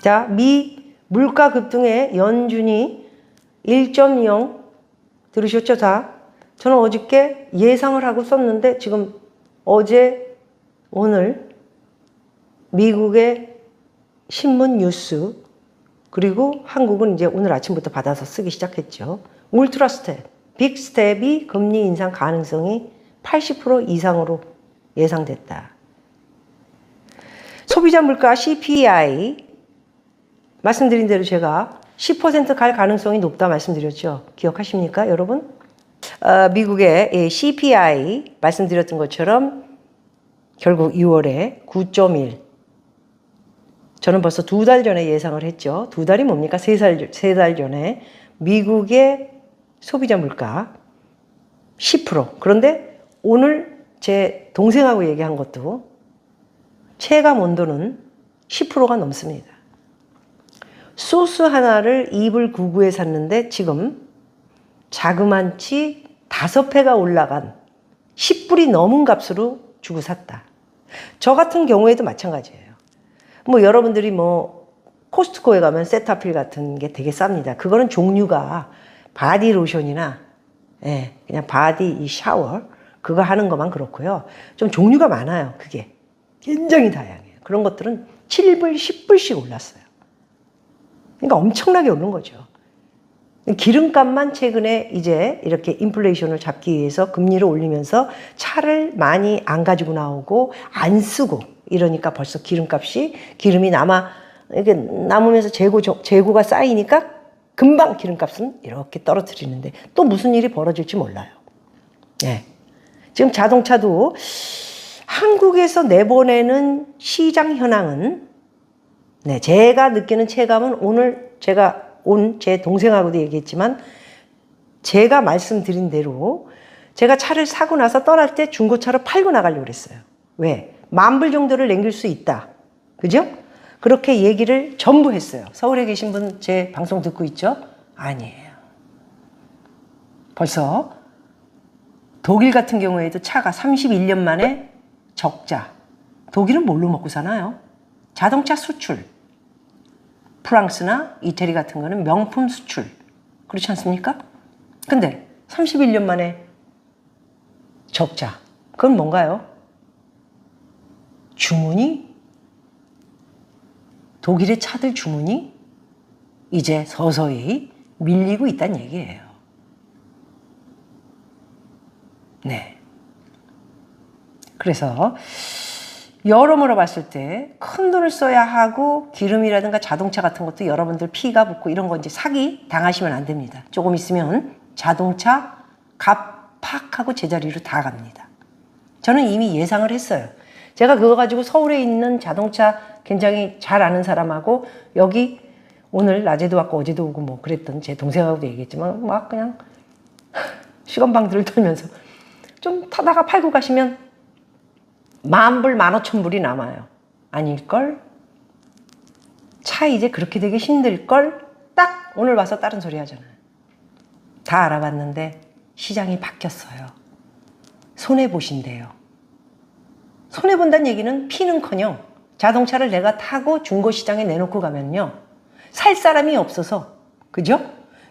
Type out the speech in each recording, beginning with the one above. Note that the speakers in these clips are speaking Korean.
자, 미 물가 급등의 연준이 1.0 들으셨죠? 다. 저는 어저께 예상을 하고 썼는데 지금 어제 오늘 미국의 신문 뉴스 그리고 한국은 이제 오늘 아침부터 받아서 쓰기 시작했죠. 울트라 스텝, 빅 스텝이 금리 인상 가능성이 80% 이상으로 예상됐다. 소비자 물가 CPI 말씀드린 대로 제가 10% 갈 가능성이 높다 말씀드렸죠. 기억하십니까, 여러분? 미국의 CPI 말씀드렸던 것처럼 결국 2월에 9.1. 저는 벌써 2달 전에 예상을 했죠. 2달이 뭡니까? 3달 전에 미국의 소비자 물가 10%. 그런데 오늘 제 동생하고 얘기한 것도 체감 온도는 10%가 넘습니다. 소스 하나를 2불 99에 샀는데 지금 자그만치 5배가 올라간 10불이 넘은 값으로 주고 샀다. 저 같은 경우에도 마찬가지예요. 뭐 여러분들이 뭐 코스트코에 가면 세타필 같은 게 되게 쌉니다. 그거는 종류가 바디 로션이나 그냥 바디 이 샤워 그거 하는 것만 그렇고요. 좀 종류가 많아요. 그게 굉장히 다양해요. 그런 것들은 7불, 10불씩 올랐어요. 그러니까 엄청나게 오른 거죠. 기름값만 최근에 이제 이렇게 인플레이션을 잡기 위해서 금리를 올리면서 차를 많이 안 가지고 나오고 안 쓰고 이러니까 벌써 기름이 이렇게 남으면서 재고가 쌓이니까 금방 기름값은 이렇게 떨어뜨리는데 또 무슨 일이 벌어질지 몰라요. 네. 지금 자동차도 한국에서 내보내는 시장 현황은 제가 느끼는 체감은 오늘 제가 제 동생하고도 얘기했지만 제가 말씀드린 대로 제가 차를 사고 나서 떠날 때 중고차로 팔고 나가려고 그랬어요. 왜? 10,000불 정도를 남길 수 있다. 그죠? 그렇게 얘기를 전부 했어요. 서울에 계신 분 제 방송 듣고 있죠? 아니에요. 벌써 독일 같은 경우에도 차가 31년 만에 적자. 독일은 뭘로 먹고 사나요? 자동차 수출. 프랑스나 이태리 같은 거는 명품 수출. 그렇지 않습니까? 근데 31년 만에 적자. 그건 뭔가요? 독일의 차들 주문이 이제 서서히 밀리고 있다는 얘기예요. 네. 그래서 여러모로 봤을 때 큰 돈을 써야 하고 기름이라든가 자동차 같은 것도 여러분들 피가 붙고 이런 거 이제 사기 당하시면 안 됩니다. 조금 있으면 자동차 값 팍 하고 제자리로 다 갑니다. 저는 이미 예상을 했어요. 제가 그거 가지고 서울에 있는 자동차 굉장히 잘 아는 사람하고 여기 오늘 낮에도 왔고 어제도 오고 뭐 그랬던 제 동생하고도 얘기했지만 막 그냥 시건방들을 돌면서 좀 타다가 팔고 가시면 10,000불, 15,000불이 남아요. 아닐걸? 차 이제 그렇게 되기 힘들걸? 딱 오늘 와서 다른 소리 하잖아요. 다 알아봤는데 시장이 바뀌었어요. 손해보신대요. 손해본다는 얘기는 피는커녕 자동차를 내가 타고 중고시장에 내놓고 가면요. 살 사람이 없어서, 그죠?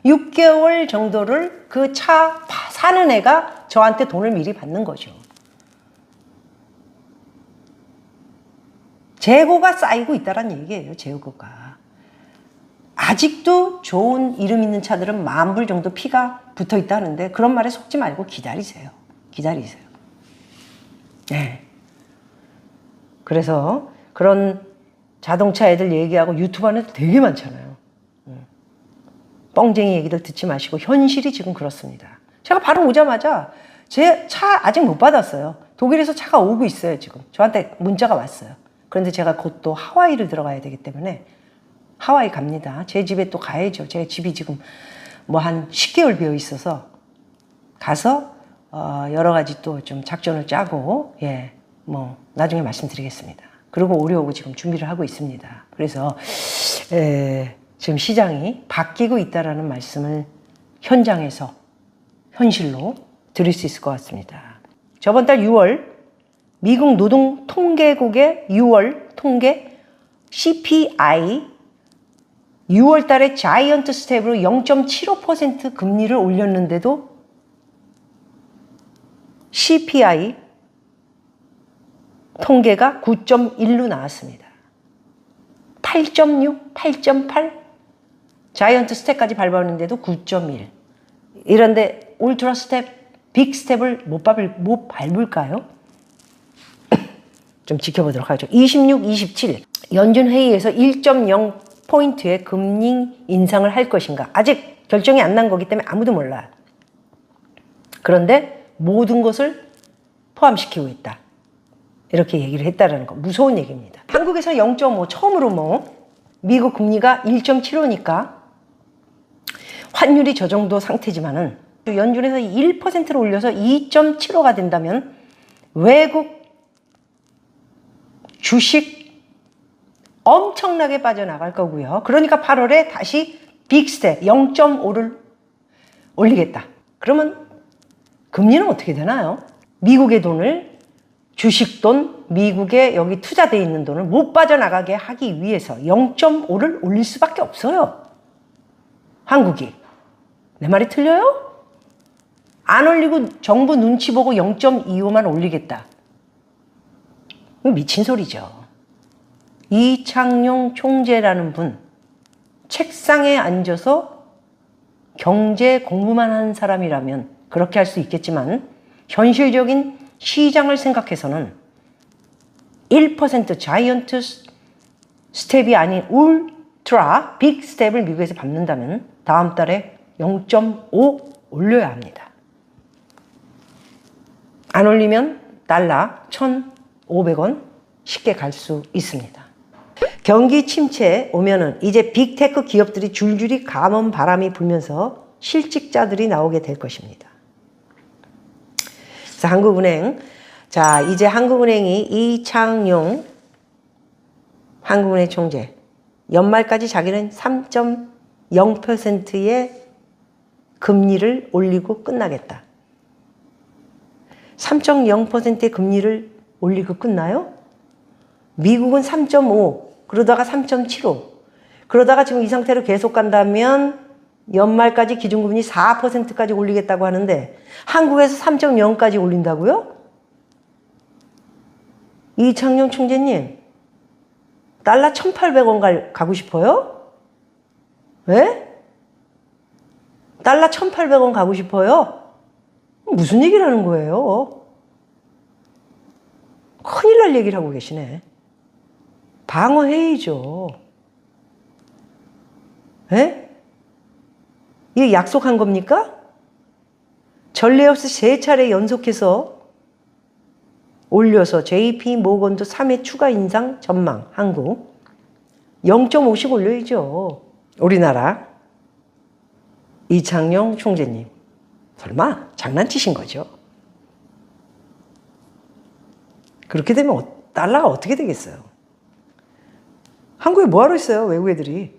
6개월 정도를 그 차 사는 애가 저한테 돈을 미리 받는 거죠. 재고가 쌓이고 있다는 얘기예요. 재고가. 아직도 좋은 이름 있는 차들은 10,000불 정도 피가 붙어 있다는데 그런 말에 속지 말고 기다리세요. 기다리세요. 네. 그래서 그런 자동차 애들 얘기하고 유튜브 안에도 되게 많잖아요. 뻥쟁이 얘기들 듣지 마시고 현실이 지금 그렇습니다. 제가 바로 오자마자 제 차 아직 못 받았어요. 독일에서 차가 오고 있어요. 지금 저한테 문자가 왔어요. 그런데 제가 곧 또 하와이를 들어가야 되기 때문에 하와이 갑니다. 제 집에 또 가야죠. 제 집이 지금 뭐 한 10개월 비어 있어서 가서 여러 가지 또 좀 작전을 짜고 뭐 나중에 말씀드리겠습니다. 그리고 오려고 지금 준비를 하고 있습니다. 그래서 지금 시장이 바뀌고 있다라는 말씀을 현장에서 현실로 드릴 수 있을 것 같습니다. 저번 달 6월 미국 노동통계국의 6월 통계 CPI 6월 달에 자이언트 스텝으로 0.75% 금리를 올렸는데도 CPI 통계가 9.1로 나왔습니다. 8.6, 8.8 자이언트 스텝까지 밟았는데도 9.1. 이런데 울트라 스텝, 빅 스텝을 못 밟을까요? 좀 지켜보도록 하죠. 26, 27 연준 회의에서 1.0포인트의 금리 인상을 할 것인가. 아직 결정이 안 난 거기 때문에 아무도 몰라요. 그런데 모든 것을 포함시키고 있다. 이렇게 얘기를 했다라는 거. 무서운 얘기입니다. 한국에서 0.5 처음으로 미국 금리가 1.75니까 환율이 저 정도 상태지만은 연준에서 1%를 올려서 2.75가 된다면 외국 주식 엄청나게 빠져나갈 거고요. 그러니까 8월에 다시 빅스텝 0.5를 올리겠다. 그러면 금리는 어떻게 되나요? 미국의 돈을 주식 돈, 미국에 여기 투자되어 있는 돈을 못 빠져나가게 하기 위해서 0.5를 올릴 수밖에 없어요. 한국이. 내 말이 틀려요? 안 올리고 정부 눈치 보고 0.25만 올리겠다. 미친 소리죠. 이창용 총재라는 분, 책상에 앉아서 경제 공부만 하는 사람이라면 그렇게 할 수 있겠지만 현실적인 시장을 생각해서는 1% 자이언트 스텝이 아닌 울트라 빅 스텝을 미국에서 밟는다면 다음 달에 0.5 올려야 합니다. 안 올리면 달러 1,500원 쉽게 갈 수 있습니다. 경기 침체 오면은 이제 빅테크 기업들이 줄줄이 감원 바람이 불면서 실직자들이 나오게 될 것입니다. 자, 한국은행. 자, 이제 한국은행이 이창용 한국은행 총재 연말까지 자기는 3.0%의 금리를 올리고 끝나겠다. 3.0%의 금리를 올리고 끝나요? 미국은 3.5, 그러다가 3.75, 그러다가 지금 이 상태로 계속 간다면 연말까지 기준금리 4%까지 올리겠다고 하는데 한국에서 3.0까지 올린다고요? 이창용 총재님, 달러 1,800원 가고 싶어요? 왜? 달러 1,800원 가고 싶어요? 무슨 얘기를 하는 거예요? 큰일 날 얘기를 하고 계시네. 방어해야죠. 에? 이게 약속한 겁니까? 전례 없이 3차례 연속해서 올려서 JP 모건도 3회 추가 인상 전망, 한국 0.5씩 올려야죠. 우리나라 이창용 총재님, 설마 장난치신 거죠? 그렇게 되면 달러가 어떻게 되겠어요? 한국에 뭐하러 있어요, 외국 애들이?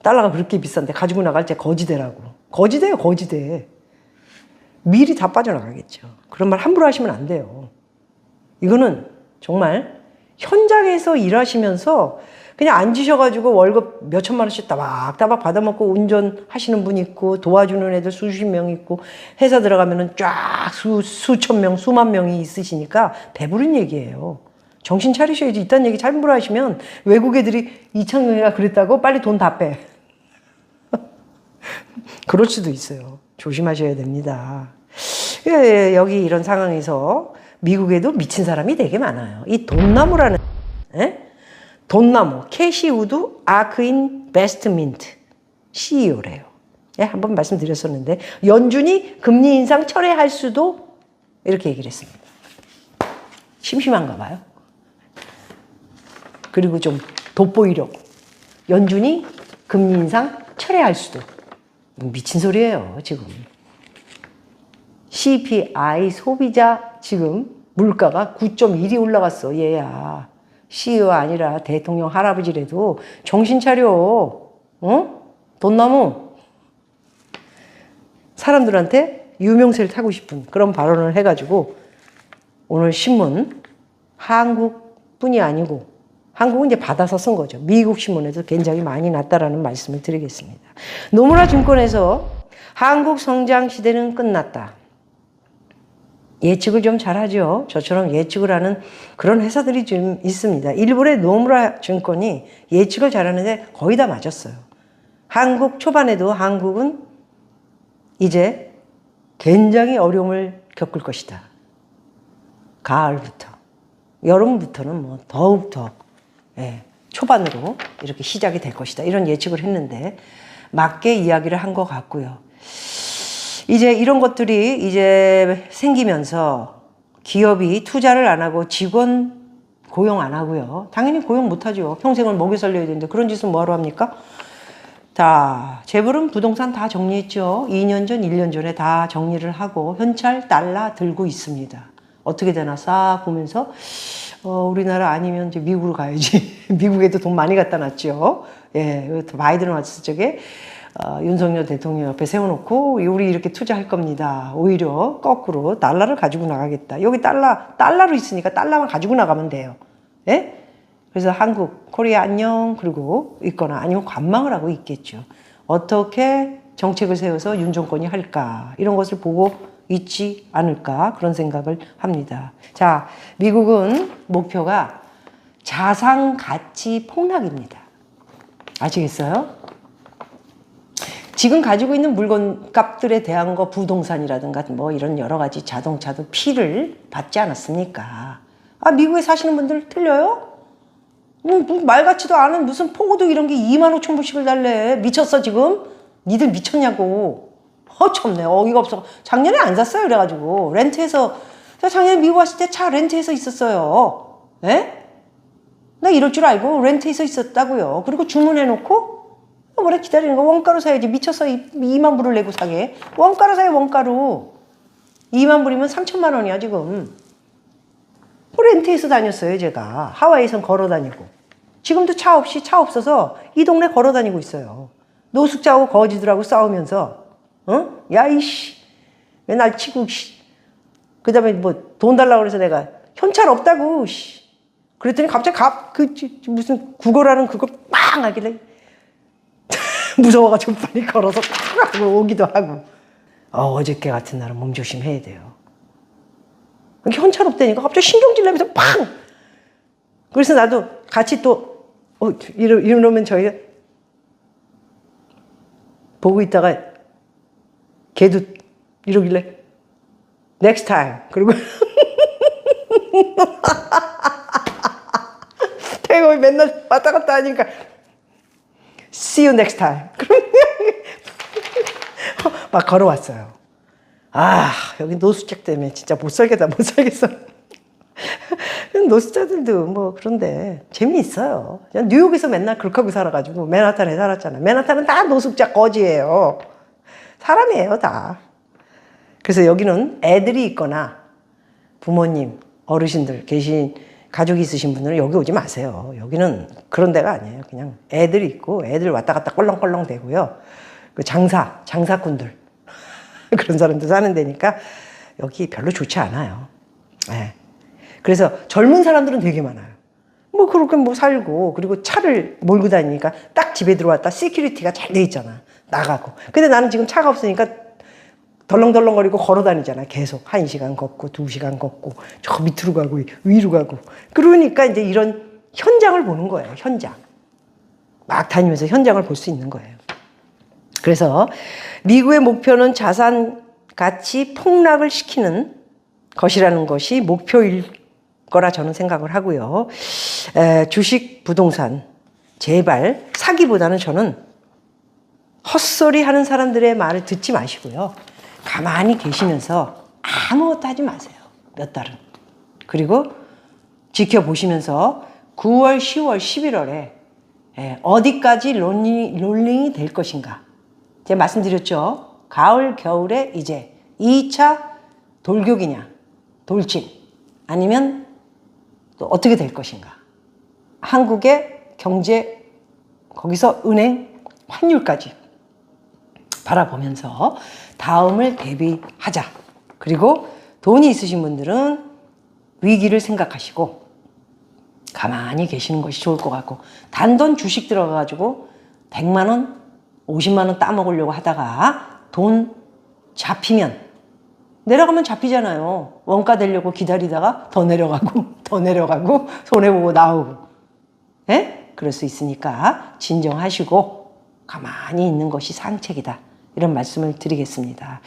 달러가 그렇게 비싼데 가지고 나갈 때 거지대라고. 거지대요, 거지대. 미리 다 빠져나가겠죠. 그런 말 함부로 하시면 안 돼요. 이거는 정말 현장에서 일하시면서 그냥 앉으셔가지고 월급 몇 천만 원씩 따박따박 받아먹고 운전하시는 분 있고 도와주는 애들 수십 명 있고 회사 들어가면은 쫙 수천 명, 수만 명이 있으시니까 배부른 얘기예요. 정신 차리셔야지. 이딴 얘기 함부로 하시면 외국 애들이 이창용이가 그랬다고 빨리 돈 다 빼. 그럴 수도 있어요. 조심하셔야 됩니다. 여기 이런 상황에서 미국에도 미친 사람이 되게 많아요. 이 돈나무라는 돈나무 캐시우드 아크인베스트먼트 CEO래요. 한번 말씀드렸었는데 연준이 금리 인상 철회할 수도 이렇게 얘기를 했습니다. 심심한가 봐요. 그리고 좀 돋보이려고 연준이 금리 인상 철회할 수도. 미친 소리예요 지금. CPI 소비자 지금 물가가 9.1이 올라갔어. 얘야 CEO 아니라 대통령 할아버지라도 정신 차려. 어? 돈나무. 사람들한테 유명세를 타고 싶은 그런 발언을 해가지고 오늘 신문 한국뿐이 아니고 한국은 이제 받아서 쓴 거죠. 미국 신문에도 굉장히 많이 났다라는 말씀을 드리겠습니다. 노무라 증권에서 한국 성장 시대는 끝났다. 예측을 좀 잘하죠. 저처럼 예측을 하는 그런 회사들이 좀 있습니다. 일본의 노무라 증권이 예측을 잘하는데 거의 다 맞았어요. 한국 초반에도 한국은 이제 굉장히 어려움을 겪을 것이다. 가을부터. 여름부터는 뭐 더욱더 초반으로 이렇게 시작이 될 것이다. 이런 예측을 했는데 맞게 이야기를 한 것 같고요. 이제 이런 것들이 이제 생기면서 기업이 투자를 안 하고 직원 고용 안 하고요. 당연히 고용 못 하죠. 평생을 먹여 살려야 되는데 그런 짓은 뭐하러 합니까? 다 재벌은 부동산 다 정리했죠. 2년 전, 1년 전에 다 정리를 하고 현찰 달러 들고 있습니다. 어떻게 되나 싹 보면서 우리나라 아니면 이제 미국으로 가야지. 미국에도 돈 많이 갖다 놨죠. 예, 바이든 왔을 적에 윤석열 대통령 옆에 세워놓고 우리 이렇게 투자할 겁니다. 오히려 거꾸로 달러를 가지고 나가겠다. 여기 달러로 있으니까 달러만 가지고 나가면 돼요. 예? 그래서 한국, 코리아 안녕 그러고 있거나 아니면 관망을 하고 있겠죠. 어떻게 정책을 세워서 윤 정권이 할까 이런 것을 보고 있지 않을까 그런 생각을 합니다. 자, 미국은 목표가 자산 가치 폭락입니다. 아시겠어요? 지금 가지고 있는 물건 값들에 대한 거 부동산이라든가 뭐 이런 여러 가지 자동차도 피를 받지 않았습니까? 아, 미국에 사시는 분들 틀려요? 말 같지도 않은 무슨 포고도 이런 게 2만 5천 불씩을 달래. 미쳤어 지금? 니들 미쳤냐고. 참네 어이가 없어. 작년에 안 샀어요 그래가지고 렌트해서. 제가 작년에 미국 왔을 때 차 렌트해서 있었어요. 예? 나 이럴 줄 알고 렌트해서 있었다고요. 그리고 주문해놓고 오래 기다리는 거. 원가로 사야지. 미쳤어. 2만 불을 내고 사게. 원가로 사요 원가로. 2만 불이면 3천만 원이야 지금. 렌트해서 다녔어요 제가. 하와이에선 걸어 다니고. 지금도 차 없어서 이 동네 걸어 다니고 있어요. 노숙자하고 거지들하고 싸우면서 야 이씨 맨날 치고 그 다음에 뭐 돈 달라고 그래서 내가 현찰 없다고 그랬더니 갑자기 무슨 국어라는 그걸 빵 하길래 무서워가지고 빨리 걸어서 팍 하고 오기도 하고. 어저께 같은 날은 몸조심해야 돼요. 현찰 없다니까 갑자기 신경질 내면서 팡! 그래서 나도 같이 또 이러면 저희가 보고 있다가 걔도 이러길래 next time 그리고 태국이 맨날 왔다 갔다 하니까 see you next time 그럼 막 걸어왔어요. 아 여기 노숙자 때문에 진짜 못 살겠어. 노숙자들도 뭐 그런데 재미있어요. 뉴욕에서 맨날 그렇게 하고 살아가지고 맨하탄에 살았잖아. 맨하탄은 다 노숙자 거지예요. 사람이에요 다. 그래서 여기는 애들이 있거나 부모님 어르신들 계신 가족이 있으신 분들은 여기 오지 마세요. 여기는 그런 데가 아니에요. 그냥 애들이 있고 애들 왔다 갔다 꼴렁꼴렁 대고요. 그 장사꾼들 그런 사람들 사는 데니까 여기 별로 좋지 않아요. 네. 그래서 젊은 사람들은 되게 많아요. 뭐 그렇게 뭐 살고 그리고 차를 몰고 다니니까 딱 집에 들어왔다 시큐리티가 잘 돼 있잖아. 나가고. 근데 나는 지금 차가 없으니까 덜렁덜렁거리고 걸어 다니잖아. 계속 1시간 걷고 2시간 걷고 저 밑으로 가고 위로 가고. 그러니까 이제 이런 현장을 보는 거예요. 현장. 막 다니면서 현장을 볼 수 있는 거예요. 그래서 미국의 목표는 자산 가치 폭락을 시키는 것이라는 것이 목표일 거라 저는 생각을 하고요. 주식, 부동산 제발 사기보다는 저는 헛소리 하는 사람들의 말을 듣지 마시고요. 가만히 계시면서 아무것도 하지 마세요. 몇 달은. 그리고 지켜보시면서 9월, 10월, 11월에 어디까지 롤링이 될 것인가. 제가 말씀드렸죠. 가을, 겨울에 이제 2차 돌격이냐, 돌진, 아니면 또 어떻게 될 것인가. 한국의 경제, 거기서 은행, 환율까지 바라보면서 다음을 대비하자. 그리고 돈이 있으신 분들은 위기를 생각하시고 가만히 계시는 것이 좋을 것 같고, 단돈 주식 들어가가지고 100만 원, 50만 원 따먹으려고 하다가 돈 잡히면, 내려가면 잡히잖아요. 원가 되려고 기다리다가 더 내려가고 더 내려가고 손해보고 나오고. 예? 그럴 수 있으니까 진정하시고 가만히 있는 것이 상책이다. 이런 말씀을 드리겠습니다.